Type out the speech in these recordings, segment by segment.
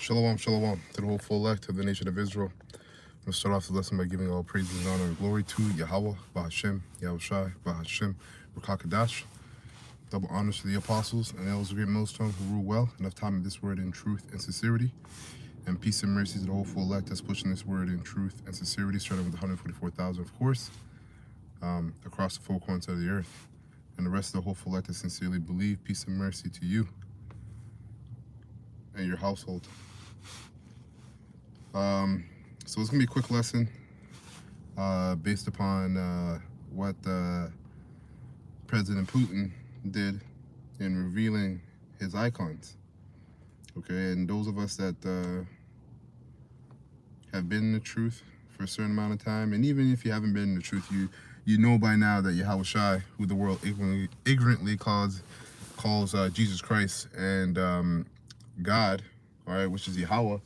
Shalom, shalom to the whole full elect, to the nation of Israel. I'm going to start off the lesson by giving all praises, honor, and glory to Yahweh, Bahashem, Yahushai, Bahashem, Rakakadash. Double honors to the apostles and elders of great millstone who rule well, enough time in this word in truth and sincerity. And peace and mercy to the whole full elect that's pushing this word in truth and sincerity, starting with 144,000, of course, across the four corners of the earth. And the rest of the whole full elect that sincerely believe, peace and mercy to you and your household. So it's gonna be a quick lesson based upon what President Putin did in revealing his icons. Okay, and those of us that have been in the truth for a certain amount of time, and even if you haven't been in the truth, you know by now that Yahushai, who the world ignorantly calls Jesus Christ, and God, all right, which is Yahweh,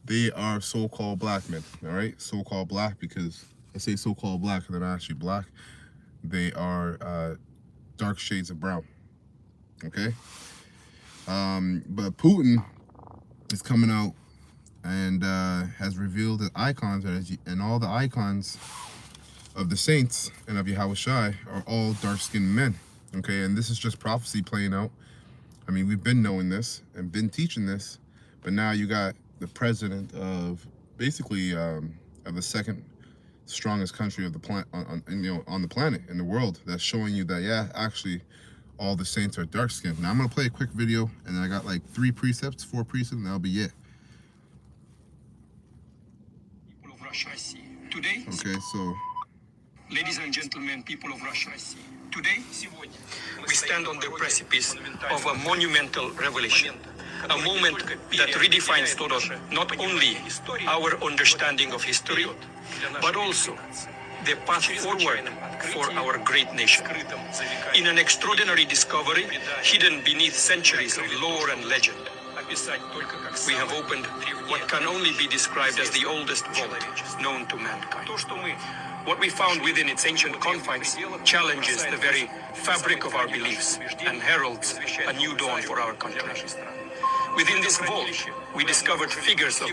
they are so-called black men, all right? So-called black because I say so-called black and they're not actually black. They are dark shades of brown, okay? But Putin is coming out and has revealed the icons, and all the icons of the saints and of Yahushai are all dark-skinned men, okay? And this is just prophecy playing out. I mean, we've been knowing this and been teaching this, but now you got the president of basically of the second strongest country of the planet on the planet in the world that's showing you that, yeah, actually all the saints are dark skinned. Now I'm gonna play a quick video, and then I got like 4 precepts, and that'll be it. People of Russia, today, okay, so ladies and gentlemen, people of Russia, today we stand on the precipice of a monumental revelation, a moment that redefines not only our understanding of history, but also the path forward for our great nation. In an extraordinary discovery hidden beneath centuries of lore and legend, we have opened what can only be described as the oldest vault known to mankind. What we found within its ancient confines challenges the very fabric of our beliefs and heralds a new dawn for our country. Within this vault, we discovered figures of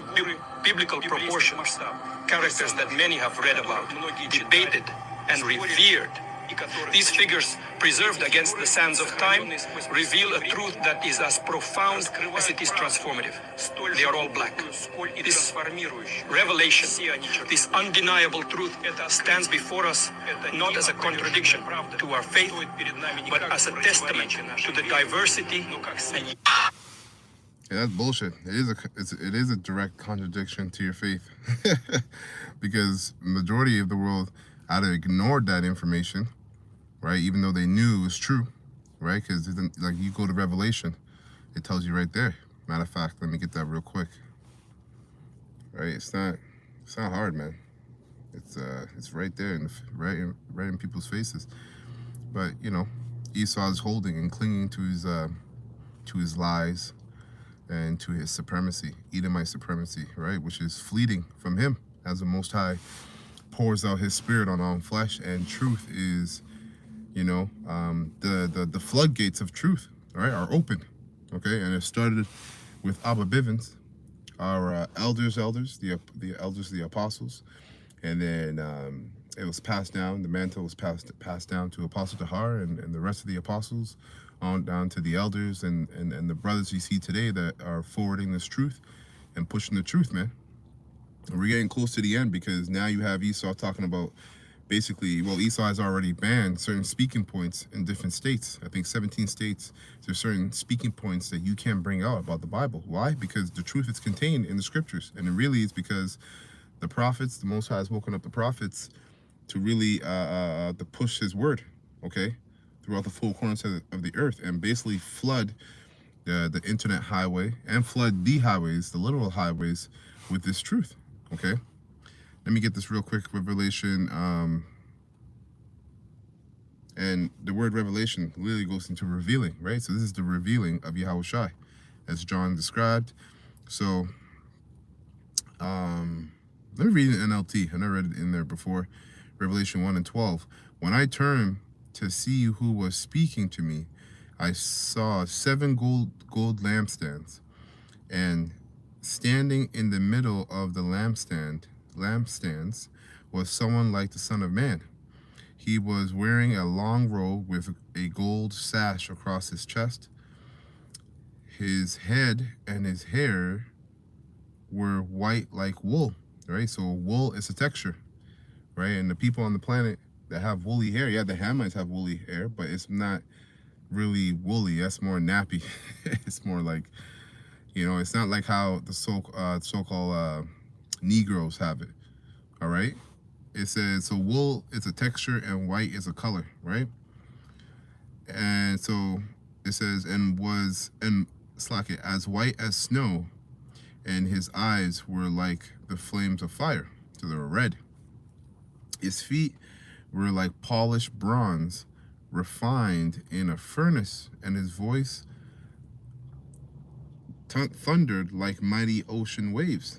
biblical proportions, characters that many have read about, debated, and revered. These figures, preserved against the sands of time, reveal a truth that is as profound as it is transformative. They are all black. This revelation, this undeniable truth, stands before us not as a contradiction to our faith, but as a testament to the diversity and... Yeah, that's bullshit. It is a direct contradiction to your faith, because majority of the world either ignored that information, right? Even though they knew it was true, right? Because like you go to Revelation, it tells you right there. Matter of fact, let me get that real quick. Right? It's not hard, man. It's right there, right in people's faces. But you know, Esau is holding and clinging to his lies and to his supremacy, Edomite supremacy, right? Which is fleeting from him as the Most High pours out his spirit on all flesh, and truth is, you know, the floodgates of truth, right, are open, okay? And it started with Abba Bivens, our elders, the elders, the apostles, and then it was passed down. The mantle was passed down to Apostle Tahar and the rest of the apostles, on down to the elders and the brothers you see today that are forwarding this truth and pushing the truth, man. And we're getting close to the end, because now you have Esau talking about basically, well, Esau has already banned certain speaking points in different states. I think 17 states, there's certain speaking points that you can't bring out about the Bible. Why? Because the truth is contained in the scriptures. And it really is because the prophets, the Most High has woken up the prophets to really to push his word, okay, throughout the four corners of the earth, and basically flood the internet highway and flood the highways, the literal highways, with this truth, okay? Let me get this real quick. Revelation, and the word revelation literally goes into revealing, right? So this is the revealing of Yahushai, as John described. So, let me read it in NLT. I never read it in there before. Revelation 1:12. When I turned to see who was speaking to me, I saw 7 gold lampstands, and standing in the middle of the lampstands was someone like the Son of Man. He was wearing a long robe with a gold sash across his chest. His head and his hair were white like wool, right? So wool is a texture, right? And the people on the planet that have woolly hair, yeah, the Hamites have woolly hair, but it's not really woolly. That's more nappy. It's more like, you know, it's not like how the so-called Negroes have it, all right? It says, so wool is a texture and white is a color, right? And so it says, and slack it, as white as snow, and his eyes were like the flames of fire, so they were red. His feet were like polished bronze, refined in a furnace, and his voice thundered like mighty ocean waves.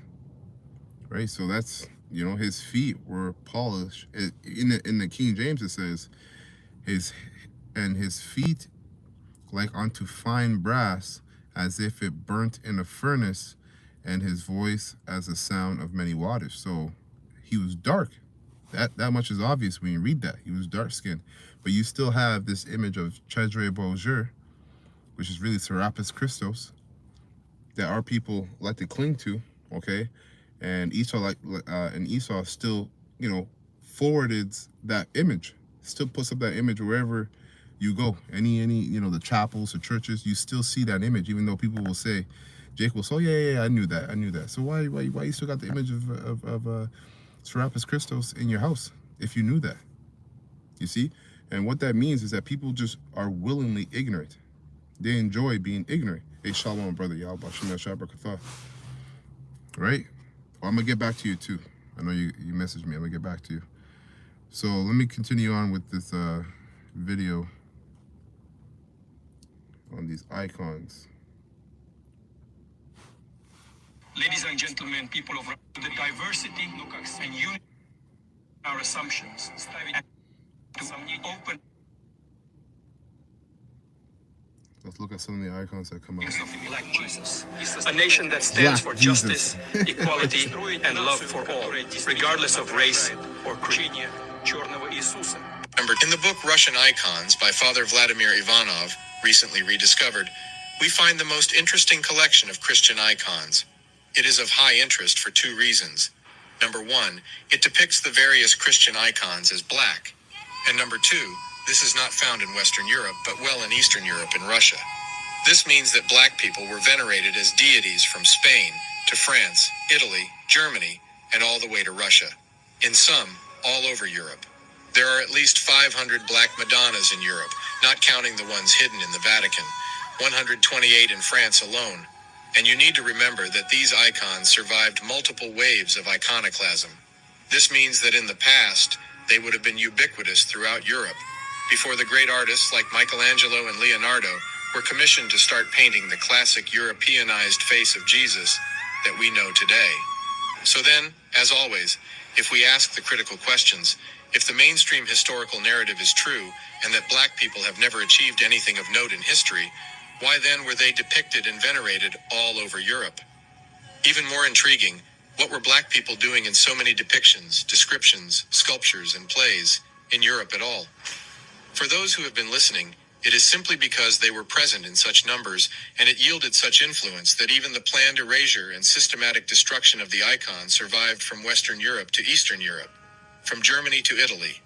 Right, so that's, you know, his feet were polished. In the King James it says, his feet like unto fine brass, as if it burnt in a furnace, and his voice as the sound of many waters. So he was dark. That much is obvious when you read that. He was dark skinned. But you still have this image of Cesare Borgia, which is really Serapis Christos, that our people like to cling to, okay? And Esau still, you know, forwarded that image, still puts up that image wherever you go. Any you know, the chapels, the churches, you still see that image, even though people will say, Jake will say, oh, yeah, I knew that. So why you still got the image of Serapis Christos in your house if you knew that? You see? And what that means is that people just are willingly ignorant. They enjoy being ignorant. Hey, shalom, brother. Yahweh Shem Shabbat. Right? Well, I'm going to get back to you, too. I know you messaged me. I'm going to get back to you. So let me continue on with this video on these icons. Ladies and gentlemen, people of the diversity and unity our assumptions, and to open Let's look at some of the icons that come up. Black Jesus, a nation that stands for justice, equality, and love for all, regardless of race or creed. In the book Russian Icons by Father Vladimir Ivanov, recently rediscovered, we find the most interesting collection of Christian icons. It is of high interest for two reasons. Number one, it depicts the various Christian icons as black. And number two, this is not found in Western Europe, but well in Eastern Europe and Russia. This means that black people were venerated as deities from Spain to France, Italy, Germany, and all the way to Russia. In some, all over Europe. There are at least 500 black Madonnas in Europe, not counting the ones hidden in the Vatican, 128 in France alone. And you need to remember that these icons survived multiple waves of iconoclasm. This means that in the past, they would have been ubiquitous throughout Europe, before the great artists like Michelangelo and Leonardo were commissioned to start painting the classic Europeanized face of Jesus that we know today. So then, as always, if we ask the critical questions, if the mainstream historical narrative is true, and that black people have never achieved anything of note in history, why then were they depicted and venerated all over Europe? Even more intriguing, what were black people doing in so many depictions, descriptions, sculptures, and plays in Europe at all? For those who have been listening, it is simply because they were present in such numbers, and it yielded such influence that even the planned erasure and systematic destruction of the icon survived from Western Europe to Eastern Europe, from Germany to Italy.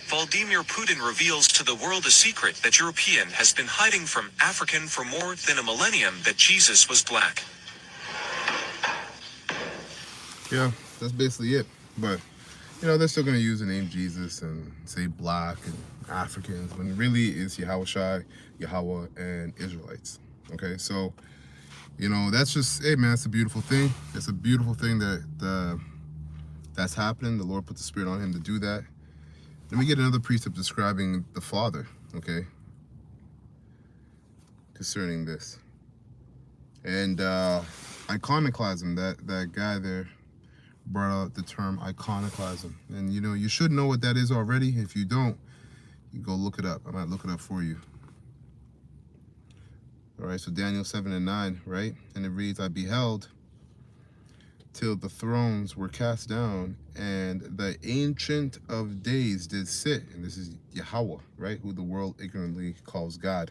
Vladimir Putin reveals to the world a secret that European has been hiding from African for more than a millennium, that Jesus was black. Yeah, that's basically it. But, you know, they're still going to use the name Jesus and say black and Africans, when really it's Yahushua, Yahweh, and Israelites. Okay, so, you know, that's just, hey, man, it's a beautiful thing. It's a beautiful thing that that's happening. The Lord put the Spirit on him to do that. Let me get another precept describing the Father, okay, concerning this. And iconoclasm, that guy there brought out the term iconoclasm. And, you know, you should know what that is already. If you don't, you go look it up. I might look it up for you. All right, so Daniel 7:9, right? And it reads, I beheld, till the thrones were cast down, and the Ancient of Days did sit. And this is Yahweh, right? Who the world ignorantly calls God.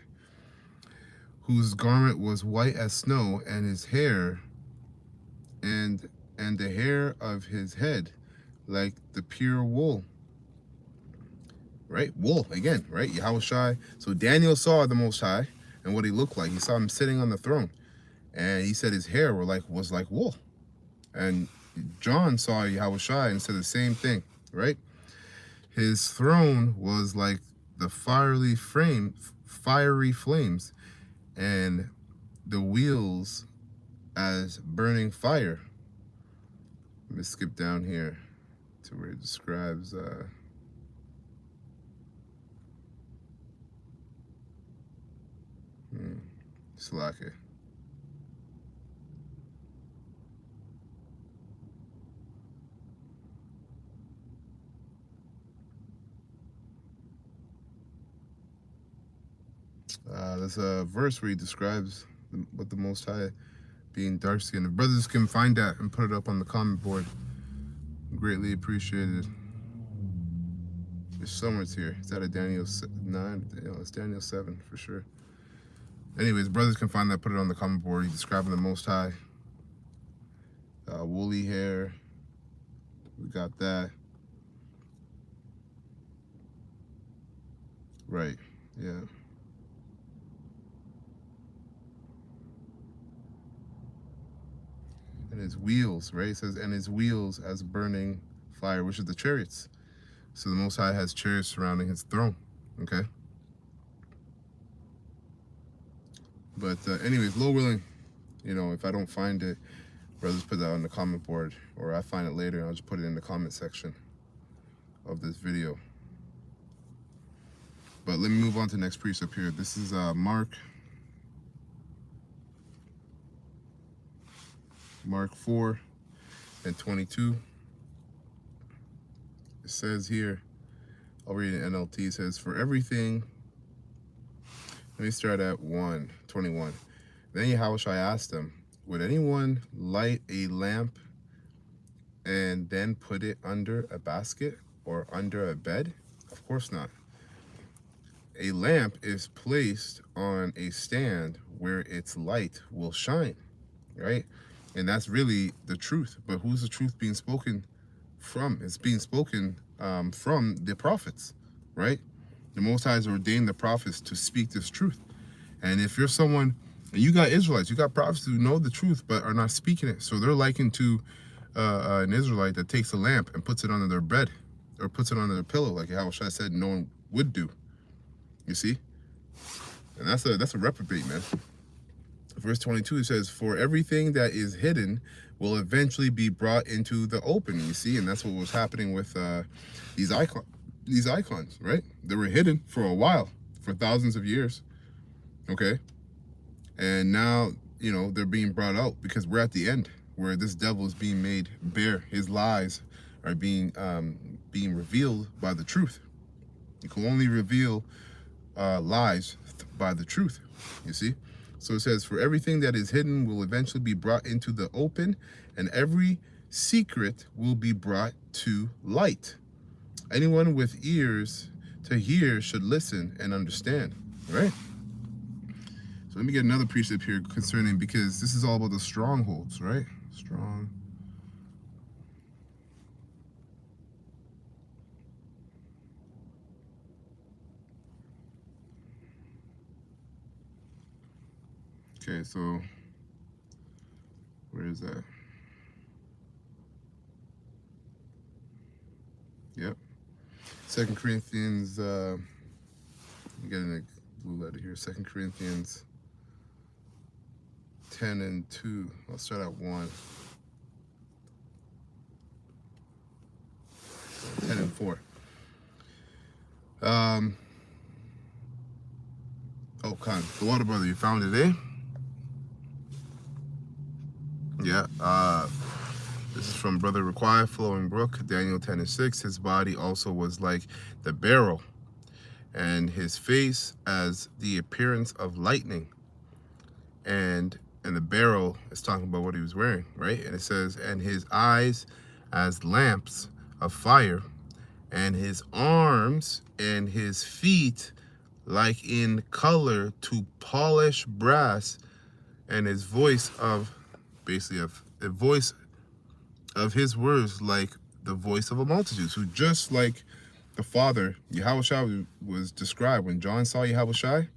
Whose garment was white as snow, and his hair, and the hair of his head, like the pure wool. Right? Wool, again, right? Yahweh Shai. So Daniel saw the Most High and what he looked like. He saw him sitting on the throne. And he said his hair was like wool. And John saw Yahweh Shai and said the same thing, right? His throne was like the fiery flames, and the wheels as burning fire. Let me skip down here to where it describes Slaka. There's a verse where he describes what the Most High being dark skinned. If brothers can find that and put it up on the comment board, greatly appreciated. There's somewhere it's here. It's out of Daniel 9. It's Daniel 7 for sure. Anyways, brothers can find that, put it on the comment board. He's describing the Most High. Woolly hair. We got that. Right, yeah. And his wheels, right? It says, and his wheels as burning fire, which is the chariots. So the Most High has chariots surrounding his throne, okay? But anyways, Lord willing, if I don't find it, brothers put that on the comment board, or I find it later and I'll just put it in the comment section of this video. But let me move on to the next precept here. This is Mark 4 and 22. It says here, I'll read it in NLT. It says, for everything, let me start at 1:21. Then Yahweh Shai asked them, would anyone light a lamp and then put it under a basket or under a bed? Of course not. A lamp is placed on a stand where its light will shine, right? And that's really the truth. But who's the truth being spoken from? It's being spoken from the prophets, right? The Most High has ordained the prophets to speak this truth. And if you're someone, and you got Israelites, you got prophets who know the truth but are not speaking it. So they're likened to an Israelite that takes a lamp and puts it under their bed or puts it under their pillow, like Yahweh Shai said no one would do. You see? And that's a reprobate, man. Verse 22 says, for everything that is hidden will eventually be brought into the open. You see? And that's what was happening with these icons, right? They were hidden for a while, for thousands of years. Okay? And now, they're being brought out because we're at the end where this devil is being made bare. His lies are being revealed by the truth. You can only reveal lies by the truth, you see? So it says, for everything that is hidden will eventually be brought into the open, and every secret will be brought to light. Anyone with ears to hear should listen and understand, right? So let me get another precept here concerning, because this is all about the strongholds, right? Strong. Okay, so where is that? Yep. 2 Corinthians, I'm getting a blue letter here. 2 Corinthians 10 and 2. I'll start at 1. 10 and 4. Oh, Khan, the water brother, you found it, eh? Yeah, this is from Brother Require, Flowing Brook, Daniel 10 and 6. His body also was like the beryl, and his face as the appearance of lightning, and and the barrel is talking about what he was wearing, right? And it says, and his eyes as lamps of fire, and his arms and his feet like in color to polished brass, and his voice of, basically of the voice of his words like the voice of a multitude. So just like the Father, Yahushua was described when John saw Yahushua,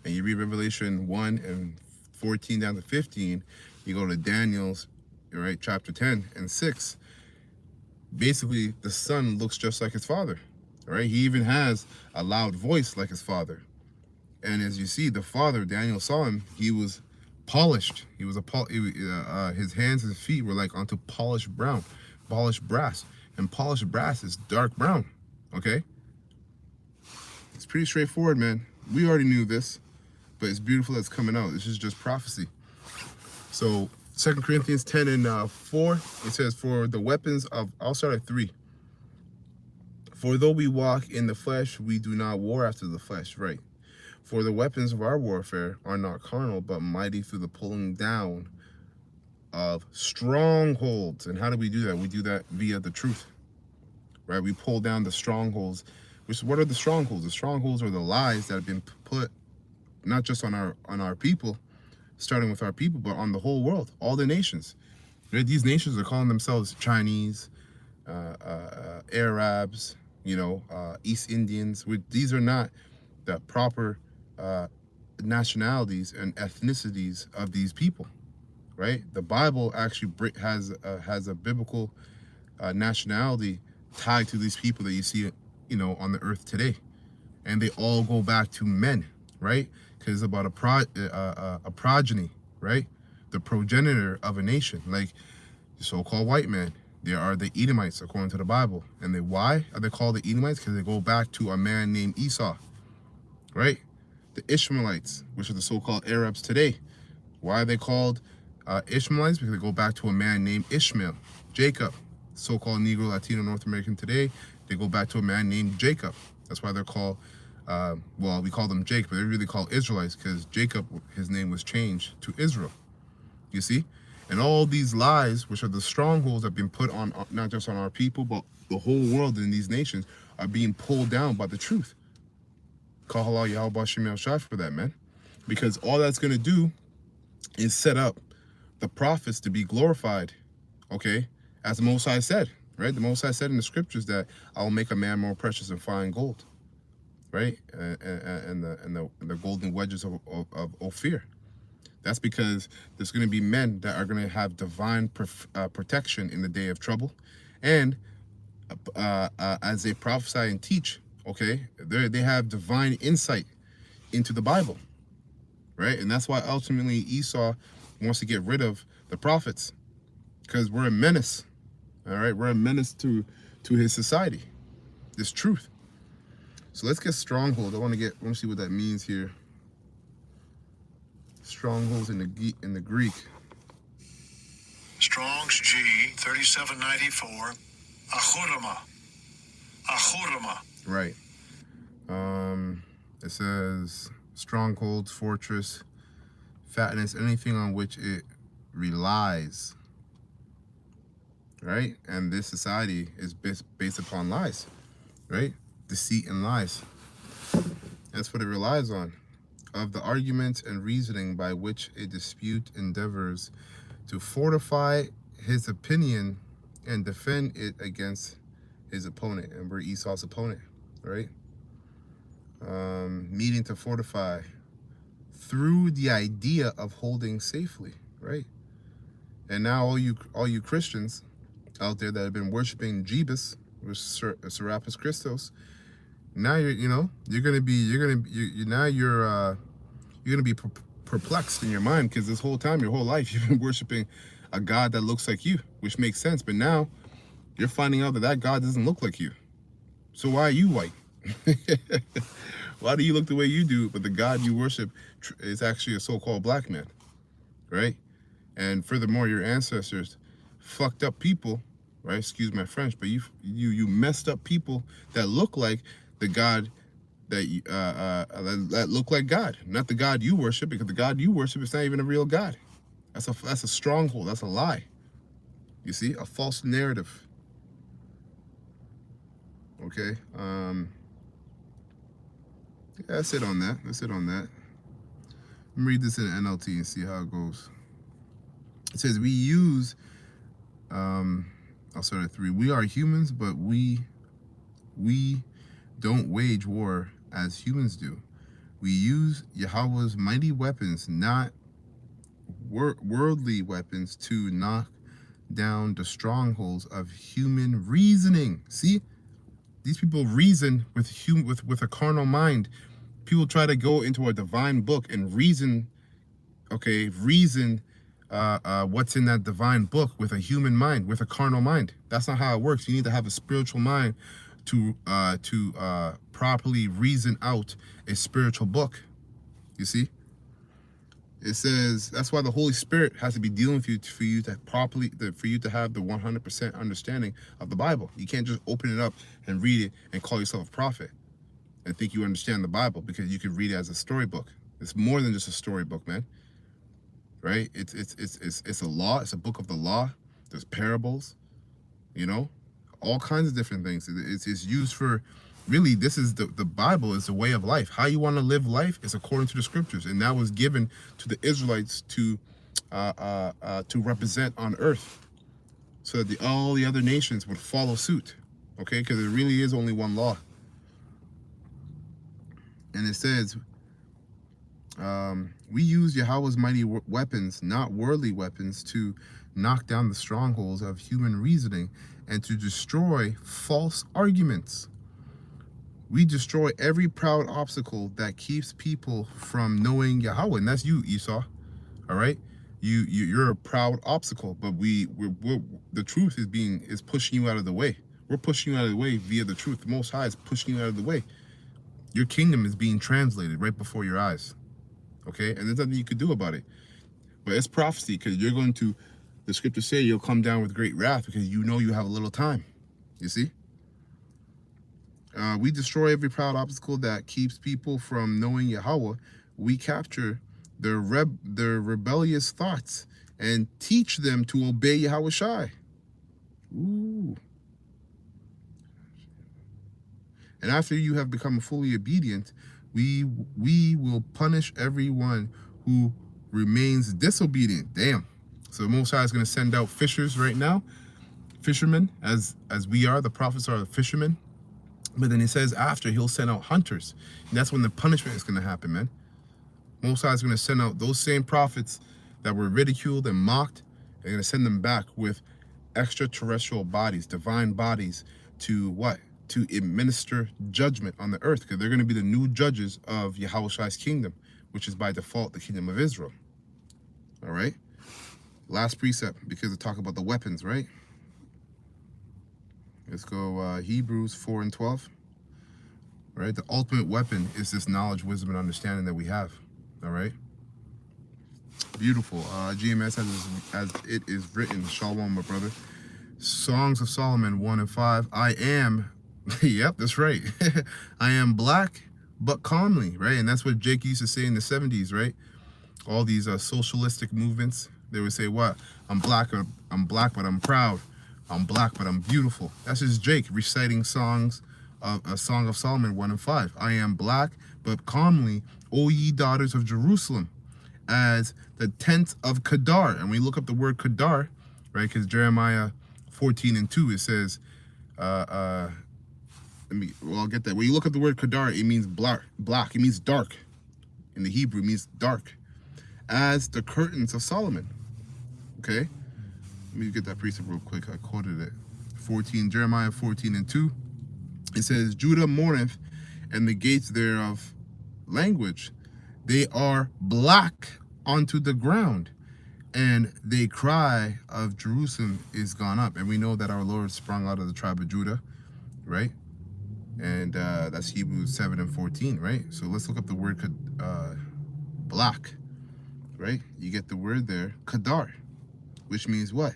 and you read Revelation 1 and 14 down to 15, you go to Daniel's, right, chapter 10 and 6. Basically, the Son looks just like his Father, right? He even has a loud voice like his Father. And as you see, the Father, Daniel saw him, he was polished. He was his hands and feet were like onto polished brass. And polished brass is dark brown, okay? It's pretty straightforward, man. We already knew this, but it's beautiful that's coming out. This is just prophecy. So 2 Corinthians 10 and 4, it says, for the weapons of, I'll start at 3. For though we walk in the flesh, we do not war after the flesh, right? For the weapons of our warfare are not carnal, but mighty through the pulling down of strongholds. And how do we do that? We do that via the truth, right? We pull down the strongholds. What are the strongholds? The strongholds are the lies that have been put not just on our people, starting with our people, but on the whole world, all the nations. Right? These nations are calling themselves Chinese, Arabs, East Indians. These are not the proper nationalities and ethnicities of these people, right? The Bible actually has a biblical nationality tied to these people that you see, on the earth today, and they all go back to men, right? Because it's about a progeny, right? The progenitor of a nation, like the so-called white man. They are the Edomites according to the Bible, and why are they called the Edomites? Because they go back to a man named Esau, right? The Ishmaelites, which are the so-called Arabs today. Why are they called Ishmaelites? Because they go back to a man named Ishmael. Jacob, so-called Negro, Latino, North American today, they go back to a man named Jacob. That's why they're called, we call them Jake, but they're really called Israelites because Jacob, his name was changed to Israel. You see? And all these lies, which are the strongholds that have been put on, not just on our people, but the whole world in these nations, are being pulled down by the truth. Call halal Yahweh Shem El Shai for that, man. Because all that's going to do is set up the prophets to be glorified, okay? As the Most High said, right? The Most High said in the scriptures that I will make a man more precious than fine gold, right? And the golden wedges of Ophir. That's because there's going to be men that are going to have divine protection in the day of trouble. And as they prophesy and teach, okay, they have divine insight into the Bible, right? And that's why ultimately Esau wants to get rid of the prophets, because we're a menace, all right? We're a menace to his society, this truth. So let's get stronghold. I want to see what that means here. Strongholds in the Greek. Strong's G 3794. Ahurama. Right. It says strongholds, fortress, fatness, anything on which it relies. Right? And this society is based upon lies, right? Deceit and lies. That's what it relies on. Of the arguments and reasoning by which a dispute endeavors to fortify his opinion and defend it against his opponent. And we're Esau's opponent, right? Meaning to fortify through the idea of holding safely, right? And now all you Christians out there that have been worshiping Jebus, or Serapis Christos, now you're gonna be perplexed in your mind, because this whole time, your whole life, you've been worshiping a God that looks like you, which makes sense. But now you're finding out that God doesn't look like you. So why are you white? Why do you look the way you do, but the God you worship is actually a so-called black man, right? And furthermore, your ancestors fucked up people, right? Excuse my French, but you messed up people that look like the God that look like God, not the God you worship, because the God you worship is not even a real God. That's a stronghold. That's a lie. You see, a false narrative. Okay. Yeah, that's it on that. That's it on that. Let me read this in NLT and see how it goes. It says, we use, I'll start at 3. We are humans, but we don't wage war as humans do. We use Yahweh's mighty weapons, not worldly weapons, to knock down the strongholds of human reasoning. See, these people reason with a carnal mind. People try to go into a divine book and reason, what's in that divine book with a human mind, with a carnal mind. That's not how it works. You need to have a spiritual mind to properly reason out a spiritual book. You see? It says that's why the Holy Spirit has to be dealing with you for you to have the 100% understanding of the Bible. You can't just open it up and read it and call yourself a prophet and think you understand the Bible because you can read it as a storybook. It's more than just a storybook, man. Right? It's a law. It's a book of the law. There's parables, you know, all kinds of different things. It's used for, really, this is the Bible is a way of life. How you want to live life is according to the scriptures, and that was given to the Israelites to represent on earth, so that all the other nations would follow suit. Okay, because there really is only one law. And it says, we use Yahweh's mighty weapons, not worldly weapons, to knock down the strongholds of human reasoning and to destroy false arguments. We destroy every proud obstacle that keeps people from knowing Yahweh, and that's you, Esau. All right, you're a proud obstacle, but we're the truth is pushing you out of the way. We're pushing you out of the way via the truth. The Most High is pushing you out of the way. Your kingdom is being translated right before your eyes. Okay, and there's nothing you could do about it. But it's prophecy, because you're going to, the scriptures say you'll come down with great wrath because you know you have a little time. You see? We destroy every proud obstacle that keeps people from knowing Yahweh. We capture their rebellious thoughts and teach them to obey Yahweh Shai. Ooh. And after you have become fully obedient, we will punish everyone who remains disobedient. Damn. So the Most High is going to send out fishers right now, fishermen, as we are. The prophets are the fishermen. But then he says after he'll send out hunters. And that's when the punishment is going to happen, man. Most High is going to send out those same prophets that were ridiculed and mocked. They're going to send them back with extraterrestrial bodies, divine bodies, to what? To administer judgment on the earth, because they're going to be the new judges of Yahweh Shai's kingdom, which is by default the kingdom of Israel. All right. Last precept, because we talk about the weapons, right? Let's go Hebrews 4:12. Right? The ultimate weapon is this knowledge, wisdom, and understanding that we have. All right. Beautiful. GMS as it is written. Shalom, my brother. Songs of Solomon 1 and 5. I am, yep, that's right. I am black, but calmly, right? And that's what Jake used to say in the 70s, right? All these socialistic movements, they would say, what? I'm black, but I'm proud. I'm black, but I'm beautiful. That's just Jake reciting songs of a Song of Solomon 1 and 5. I am black, but calmly, O ye daughters of Jerusalem, as the tent of Kedar. And we look up the word Kedar, right? Because Jeremiah 14 and 2, it says, I'll get that. When you look up the word Kedar, it means black. It means dark. In the Hebrew, it means dark. As the curtains of Solomon. Okay? Let me get that precept real quick. I quoted it. Jeremiah 14 and 2. It says, Judah mourneth, and the gates thereof language. They are black unto the ground, and they cry of Jerusalem is gone up. And we know that our Lord sprung out of the tribe of Judah, right? And that's Hebrews 7 and 14, right? So let's look up the word black, right? You get the word there, Kedar, which means what?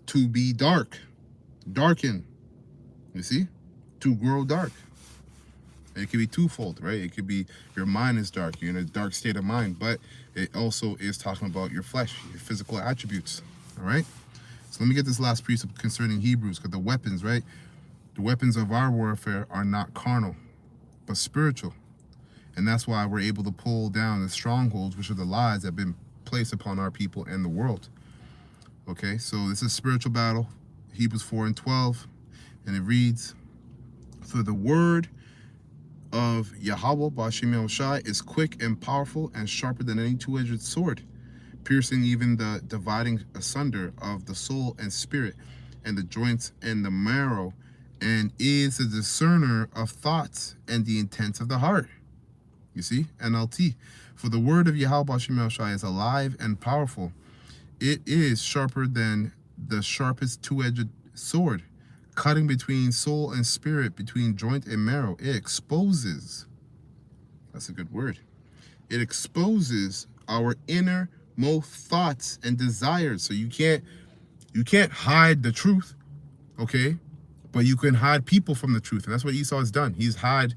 To be dark, darken. You see? To grow dark. It could be twofold, right? It could be your mind is dark, you're in a dark state of mind, but it also is talking about your flesh, your physical attributes, all right? So let me get this last precept concerning Hebrews, because the weapons, right? The weapons of our warfare are not carnal, but spiritual. And that's why we're able to pull down the strongholds, which are the lies that have been placed upon our people and the world. Okay, so this is spiritual battle, Hebrews 4:12, and it reads, "For the word of Yahweh Ba'Shem Yahushai is quick and powerful and sharper than any two-edged sword, piercing even the dividing asunder of the soul and spirit and the joints and the marrow, and is a discerner of thoughts and the intents of the heart." You see, NLT. "For the word of Yahweh Ba'Shem Yahushai is alive and powerful. It is sharper than the sharpest two-edged sword, cutting between soul and spirit, between joint and marrow." It exposes, that's a good word, it exposes our innermost thoughts and desires. So you can't hide the truth, okay? But you can hide people from the truth, and that's what Esau has done. He's hide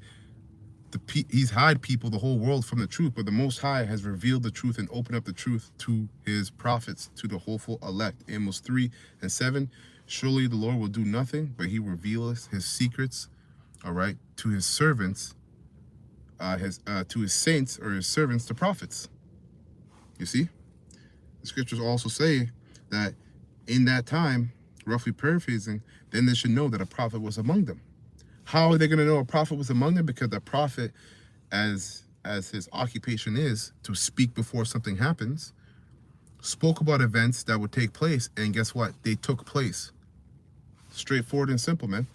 people, the whole world, from the truth. But the Most High has revealed the truth and opened up the truth to his prophets, to the hopeful elect. Amos 3:7. "Surely the Lord will do nothing, but he revealeth his secrets," all right, "to his servants, to his saints," or his servants, the prophets. You see, the scriptures also say that in that time, roughly paraphrasing, then they should know that a prophet was among them. How are they going to know a prophet was among them? Because the prophet, as his occupation is to speak before something happens, spoke about events that would take place, and guess what? They took place. Straightforward and simple, man.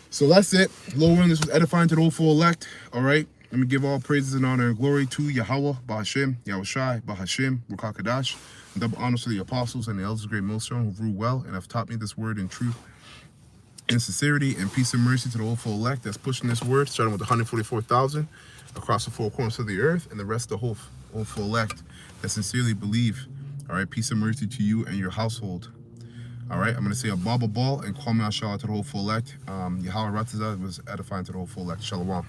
So that's it. Lord, this was edifying to the hopeful elect. All right. Let me give all praises and honor and glory to Yahweh, Ba'Hashem, Yahushai, Ba'Hashem, Ruach HaKodesh, and double honors to the apostles and the elders of great millstone who rule well and have taught me this word in truth, in sincerity, and peace and mercy to the hopeful elect that's pushing this word, starting with 144,000 across the four corners of the earth, and the rest of the hopeful elect that sincerely believe. All right. Peace and mercy to you and your household. All right. I'm going to say a Baba Ball and call me out, shout out to the hopeful elect. Yahweh Ratazah was edifying to the hopeful elect. Shalom.